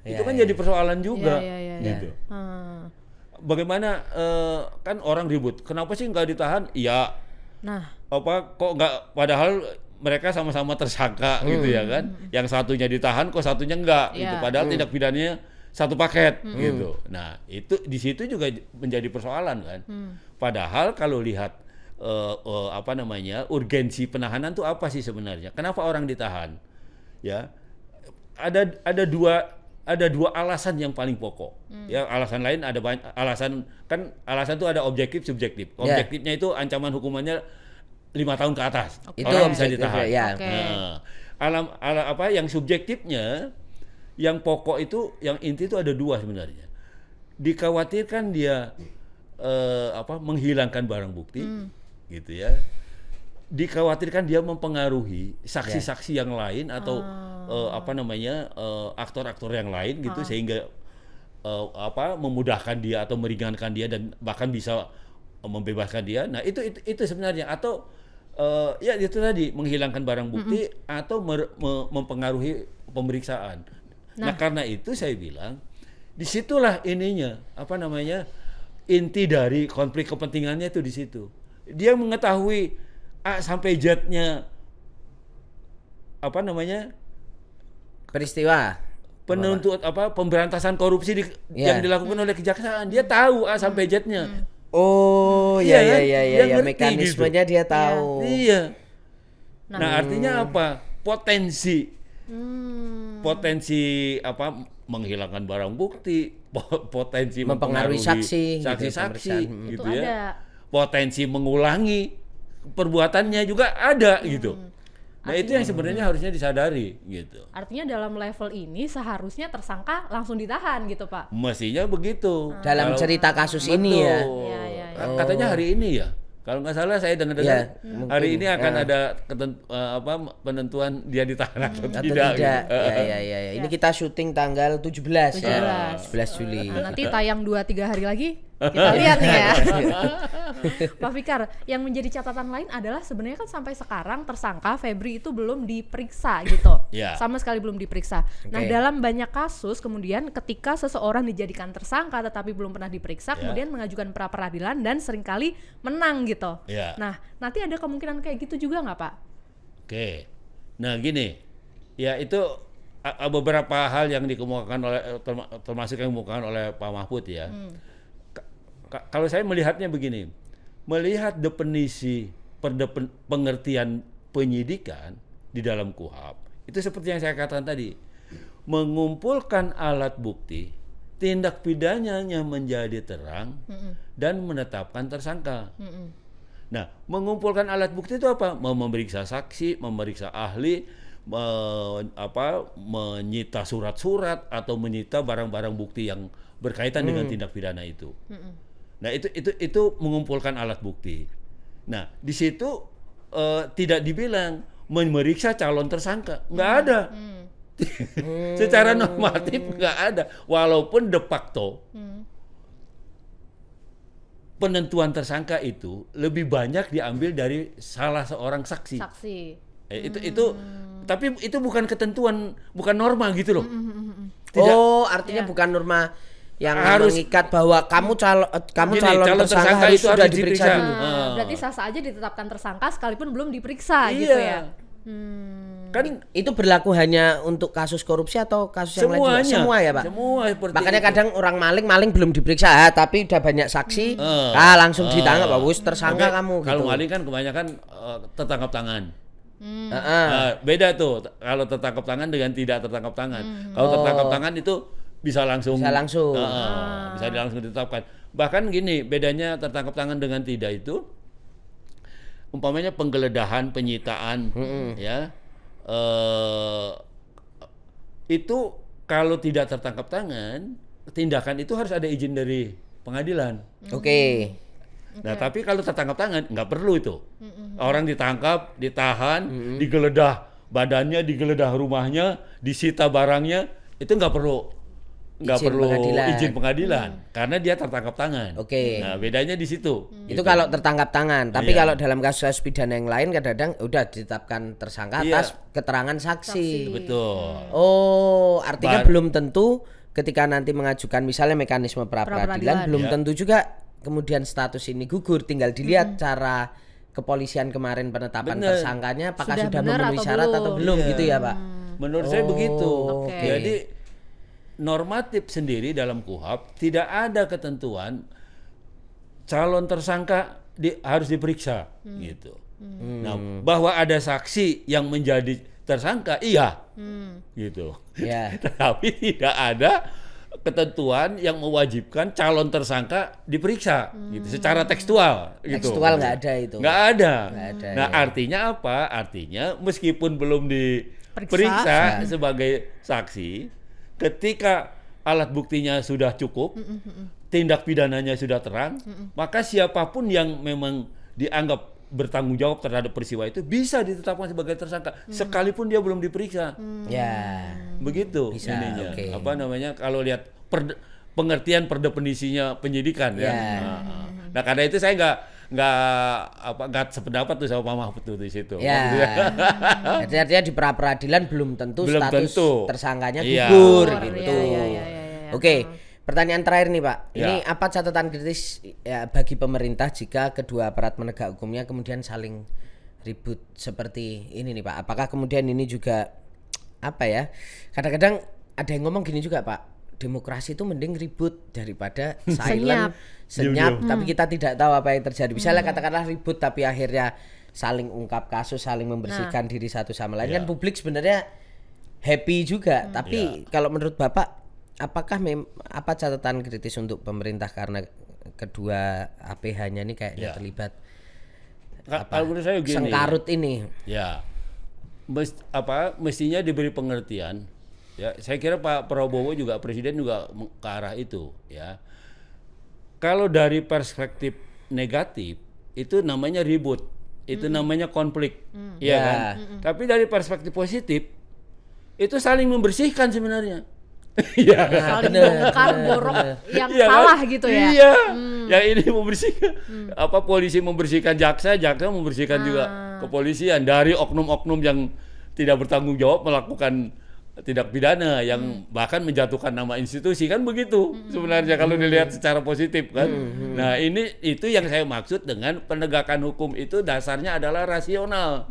Itu kan jadi persoalan juga gitu. Bagaimana kan orang ribut, kenapa sih nggak ditahan? Iya. Kok nggak, padahal mereka sama-sama tersangka gitu ya kan? Yang satunya ditahan, kok satunya enggak gitu. Padahal tindak pidananya satu paket gitu. Nah, itu di situ juga menjadi persoalan kan. Padahal kalau lihat urgensi penahanan tuh apa sih sebenarnya? Kenapa orang ditahan? Ya, ada dua alasan yang paling pokok. Ya, alasan lain ada banyak. Alasan tuh ada objektif, subjektif. Objektifnya itu ancaman hukumannya 5 tahun ke atas. Orang bisa ditahan. Yang subjektifnya, yang pokok itu, yang inti itu ada 2 sebenarnya. Dikhawatirkan dia menghilangkan barang bukti. Gitu ya, dikhawatirkan dia mempengaruhi saksi-saksi yang lain atau aktor-aktor yang lain gitu sehingga memudahkan dia atau meringankan dia dan bahkan bisa membebaskan dia. Nah itu sebenarnya, atau ya itu tadi menghilangkan barang bukti atau mempengaruhi pemeriksaan. Nah, karena itu saya bilang disitulah ininya inti dari konflik kepentingannya itu di situ. Dia mengetahui A sampai Z-nya peristiwa pemberantasan korupsi yang dilakukan oleh kejaksaan. Dia tahu A sampai Z-nya. Oh, Iya, ya mekanismenya gitu. Dia tahu. Iya. Nah, artinya apa? Potensi menghilangkan barang bukti, potensi mempengaruhi saksi gitu ya. Potensi mengulangi perbuatannya juga ada gitu. Nah, itu yang sebenarnya harusnya disadari gitu. Artinya dalam level ini seharusnya tersangka langsung ditahan gitu, Pak. Mestinya begitu. Dalam cerita kasus ini ya. Katanya hari ini ya. Kalau nggak salah saya dengar hari ini akan ada penentuan dia ditahan atau tidak. Gitu. Ya. Ini kita syuting tanggal 17 ya. 11 Juli. Nanti tayang 2-3 hari lagi kita lihat nih ya. Pak Fikar, yang menjadi catatan lain adalah sebenarnya kan sampai sekarang tersangka Febri itu belum diperiksa gitu. Sama sekali belum diperiksa. Nah, dalam banyak kasus kemudian ketika seseorang dijadikan tersangka tetapi belum pernah diperiksa, kemudian mengajukan pra peradilan dan seringkali menang gitu. Nah, nanti ada kemungkinan kayak gitu juga nggak, Pak? Oke. Nah, gini. Ya, itu beberapa hal yang dikemukakan termasuk yang dikemukakan oleh Pak Mahfud ya. Kalau saya melihatnya begini, melihat definisi pengertian penyidikan di dalam KUHP, itu seperti yang saya katakan tadi, mengumpulkan alat bukti, tindak pidananya menjadi terang, dan menetapkan tersangka. Nah, mengumpulkan alat bukti itu apa? Memeriksa saksi, memeriksa ahli, menyita surat-surat atau menyita barang-barang bukti yang berkaitan dengan tindak pidana itu. Nah, itu mengumpulkan alat bukti. Nah, di situ tidak dibilang memeriksa calon tersangka, nggak ada. Secara normatif nggak ada. Walaupun de facto penentuan tersangka itu lebih banyak diambil dari salah seorang saksi. Tapi itu bukan ketentuan, bukan norma gitu loh. Artinya bukan norma yang harus mengikat bahwa kamu calon tersangka itu sudah diperiksa dulu. Berarti sah-sah aja ditetapkan tersangka sekalipun belum diperiksa gitu ya. Kan itu berlaku hanya untuk kasus korupsi atau kasus yang lain juga? Semua ya, Pak? Semua. Makanya kadang orang maling belum diperiksa tapi udah banyak saksi, langsung ditangkap, bagus tersangka kamu. Kalau maling kan kebanyakan tertangkap tangan. Beda tuh kalau tertangkap tangan dengan tidak tertangkap tangan. Kalau tertangkap tangan itu bisa langsung ditetapkan. Bahkan gini, bedanya tertangkap tangan dengan tidak itu, umpamanya penggeledahan, penyitaan, itu kalau tidak tertangkap tangan, tindakan itu harus ada izin dari pengadilan. Nah, tapi kalau tertangkap tangan nggak perlu itu. Orang ditangkap, ditahan, digeledah badannya, digeledah rumahnya, disita barangnya, itu nggak perlu izin pengadilan karena dia tertangkap tangan. Nah, bedanya di situ. Itu kalau tertangkap tangan. Tapi kalau dalam kasus pidana yang lain kadang-kadang udah ditetapkan tersangka atas keterangan saksi. Betul. Artinya belum tentu ketika nanti mengajukan misalnya mekanisme pra peradilan belum tentu juga kemudian status ini gugur. Tinggal dilihat cara kepolisian kemarin penetapan tersangkanya apakah sudah memenuhi syarat atau belum gitu ya, Pak. Menurut saya begitu. Jadi normatif sendiri dalam KUHP tidak ada ketentuan calon tersangka harus diperiksa gitu. Nah, bahwa ada saksi yang menjadi tersangka gitu. Tetapi tidak ada ketentuan yang mewajibkan calon tersangka diperiksa gitu secara tekstual gitu. Tekstual nggak ada itu. Nggak ada. Nah, artinya apa? Artinya meskipun belum diperiksa sebagai saksi, ketika alat buktinya sudah cukup, tindak pidananya sudah terang, maka siapapun yang memang dianggap bertanggung jawab terhadap peristiwa itu bisa ditetapkan sebagai tersangka sekalipun dia belum diperiksa. Begitu ininya. Kalau lihat pengertian per definisinya penyidikan ya. Nah, karena itu saya nggak sependapat tuh sama Pak Mahfud tuh di situ. Ya. Jadi artinya di pra-peradilan belum tentu status tersangkanya gugur gitu. Oke, pertanyaan terakhir nih Pak. Ini apa catatan kritis ya bagi pemerintah jika kedua aparat penegak hukumnya kemudian saling ribut seperti ini nih Pak? Apakah kemudian ini juga apa ya? Kadang-kadang ada yang ngomong gini juga Pak. Demokrasi itu mending ribut daripada silent, senyap, tapi kita tidak tahu apa yang terjadi. Misalnya katakanlah ribut tapi akhirnya saling ungkap kasus, saling membersihkan diri satu sama lain. Kan publik sebenarnya happy juga. Tapi kalau menurut Bapak, apakah apa catatan kritis untuk pemerintah karena kedua APH-nya ini kayaknya terlibat kalau menurut saya gini, sengkarut ini? Ya, mestinya diberi pengertian. Ya, saya kira Pak Prabowo juga presiden juga ke arah itu ya. Kalau dari perspektif negatif itu namanya ribut, itu namanya konflik, ya kan. Tapi dari perspektif positif itu saling membersihkan sebenarnya. Iya. Saling bongkar borok yang salah kan? Gitu ya. Iya. Yang ini membersihkan, polisi membersihkan jaksa membersihkan juga kepolisian dari oknum-oknum yang tidak bertanggung jawab melakukan tindak pidana yang bahkan menjatuhkan nama institusi, kan begitu sebenarnya kalau dilihat secara positif kan. Nah itu yang saya maksud dengan penegakan hukum itu dasarnya adalah rasional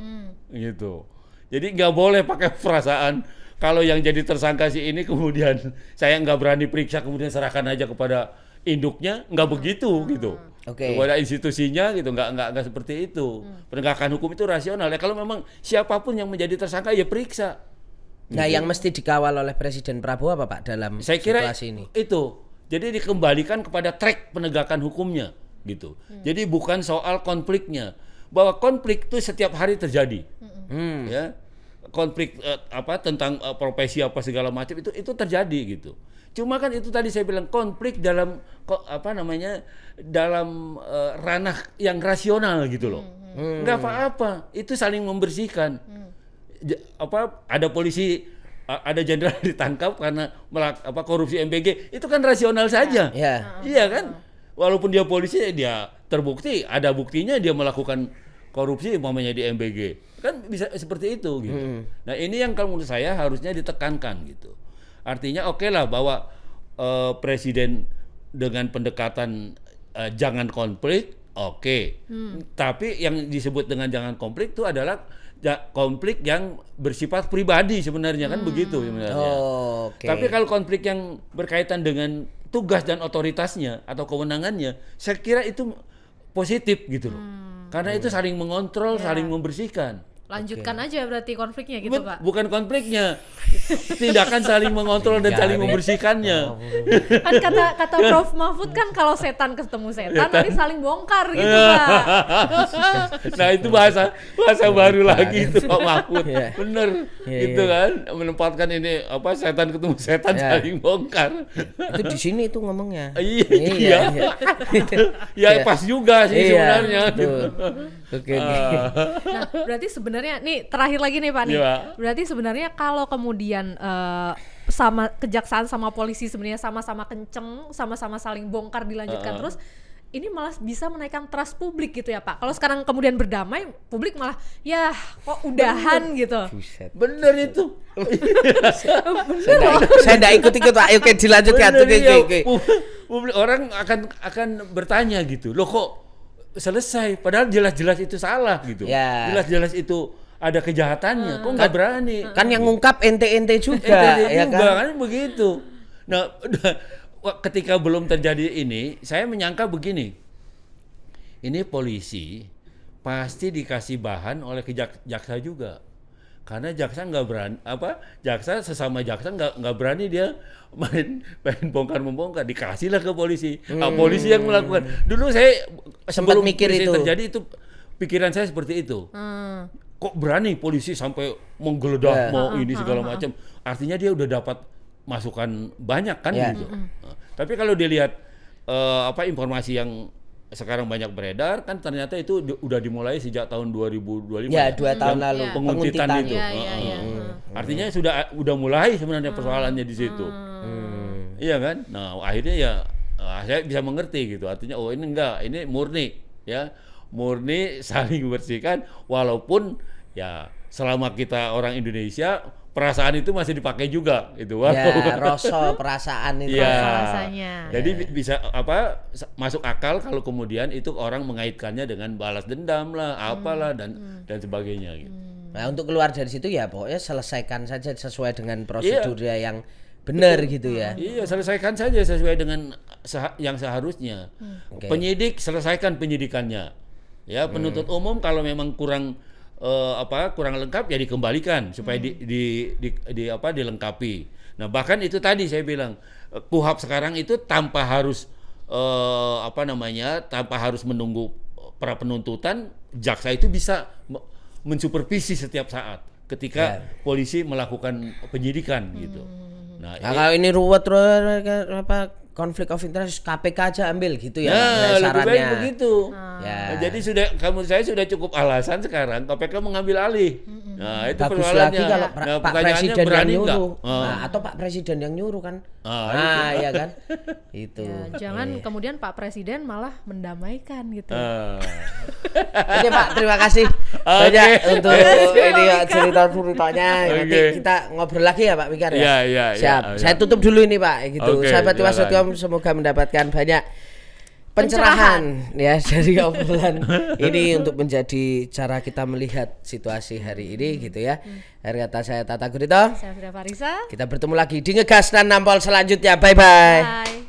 gitu. Jadi nggak boleh pakai perasaan kalau yang jadi tersangka si ini kemudian saya nggak berani periksa kemudian serahkan aja kepada induknya, nggak begitu gitu. Kepada institusinya gitu, nggak seperti itu. Penegakan hukum itu rasional ya. Kalau memang siapapun yang menjadi tersangka ya periksa. Nah, yang mesti dikawal oleh Presiden Prabowo apa Pak dalam saya kira situasi ini? Itu. Jadi dikembalikan kepada track penegakan hukumnya gitu. Jadi bukan soal konfliknya. Bahwa konflik itu setiap hari terjadi. Ya. Konflik tentang profesi apa segala macam itu terjadi gitu. Cuma kan itu tadi saya bilang konflik dalam dalam ranah yang rasional gitu loh. Enggak apa-apa, itu saling membersihkan. Ada polisi, ada jenderal ditangkap karena korupsi MBG, itu kan rasional saja. Iya kan? Walaupun dia polisi, dia terbukti, ada buktinya dia melakukan korupsi umpamanya di MBG. Kan bisa seperti itu gitu. Nah, ini yang kalau menurut saya harusnya ditekankan gitu. Artinya oke lah bahwa presiden dengan pendekatan jangan konflik, oke. Tapi yang disebut dengan jangan konflik itu adalah konflik yang bersifat pribadi sebenarnya, kan begitu sebenarnya. Tapi kalau konflik yang berkaitan dengan tugas dan otoritasnya atau kewenangannya, saya kira itu positif gitu loh. Karena itu saling mengontrol, saling membersihkan. Lanjutkan aja berarti konfliknya gitu Pak. Bukan konfliknya, tindakan saling mengontrol dan saling membersihkannya. Kan kata Prof Mahfud kan kalau setan ketemu setan nanti saling bongkar gitu Pak. Nah itu bahasa baru lagi itu Pak Mahfud. Bener gitu kan, menempatkan ini setan ketemu setan saling bongkar. Itu di sini itu ngomongnya. Iya. Ya pas juga sih sebenarnya. Oke. Nah, berarti sebenarnya nih terakhir lagi nih Pak nih. Berarti sebenarnya kalau kemudian sama kejaksaan sama polisi sebenarnya sama-sama kenceng, sama-sama saling bongkar dilanjutkan terus, ini malah bisa menaikkan trust publik gitu ya Pak. Kalau sekarang kemudian berdamai, publik malah ya kok udahan gitu. Bener itu. Saya enggak ikut-ikut Pak. Oke, dilanjutkan. Oke. Publik orang akan bertanya gitu. Loh kok selesai, padahal jelas-jelas itu salah gitu. Jelas-jelas itu ada kejahatannya, kok nggak berani? Kan yang ngungkap ente juga, kan begitu. Nah, ketika belum terjadi ini, saya menyangka begini, ini polisi pasti dikasih bahan oleh jaksa juga. Karena jaksa nggak berani, sesama jaksa nggak berani dia main bongkar-membongkar, dikasihlah ke polisi. Polisi yang melakukan. Dulu saya sebelum mikir itu terjadi itu pikiran saya seperti itu. Kok berani polisi sampai menggeledah mau ini segala macam? Artinya dia udah dapat masukan banyak kan gitu. Tapi kalau dilihat informasi yang sekarang banyak beredar kan ternyata itu udah dimulai sejak tahun 2025. Ya, 2 tahun lalu penguntitan itu. Artinya udah mulai sebenarnya persoalannya di situ. Iya kan? Nah, akhirnya ya saya bisa mengerti gitu. Artinya ini enggak, ini murni ya. murni saling bersihkan, walaupun ya selama kita orang Indonesia perasaan itu masih dipakai juga gitu. Ya, rasa perasaan itu. Ya, rasanya. jadi bisa masuk akal kalau kemudian itu orang mengaitkannya dengan balas dendam lah, apalah dan sebagainya gitu. Nah, untuk keluar dari situ ya pokoknya selesaikan saja sesuai dengan prosedurnya yang benar gitu ya. Iya, selesaikan saja sesuai dengan yang seharusnya. Penyidik selesaikan penyidikannya. Ya, penuntut umum kalau memang kurang lengkap ya dikembalikan supaya dilengkapi. Nah, bahkan itu tadi saya bilang KUHP sekarang itu tanpa harus tanpa harus menunggu pra penuntutan, jaksa itu bisa mensupervisi setiap saat ketika polisi melakukan penyidikan gitu. Nah, kalau ini ruwet konflik of interest KPK aja ambil gitu ya. Nah, lebih baik begitu. Ya. Nah, jadi saya sudah cukup alasan sekarang KPK mengambil alih. Nah, itu bagus persoalannya. lagi kalau Pak Presiden yang nyuruh. Nah, atau Pak Presiden yang nyuruh kan. Iya kan. Itu. Ya, jangan kemudian Pak Presiden malah mendamaikan gitu. Oke Pak, terima kasih banyak untuk ini cerita-ceritanya. Nanti kita ngobrol lagi ya Pak Fikar ya. Iya. Siap. Saya tutup dulu ini Pak gitu. Sahabat Tiwas.com semoga mendapatkan banyak pencerahan ya dari obrolan ini untuk menjadi cara kita melihat situasi hari ini gitu ya. Akhir kata saya Tata Gurito. Saya Frida Farisa. Kita bertemu lagi di Ngegas dan Nampol selanjutnya. Bye.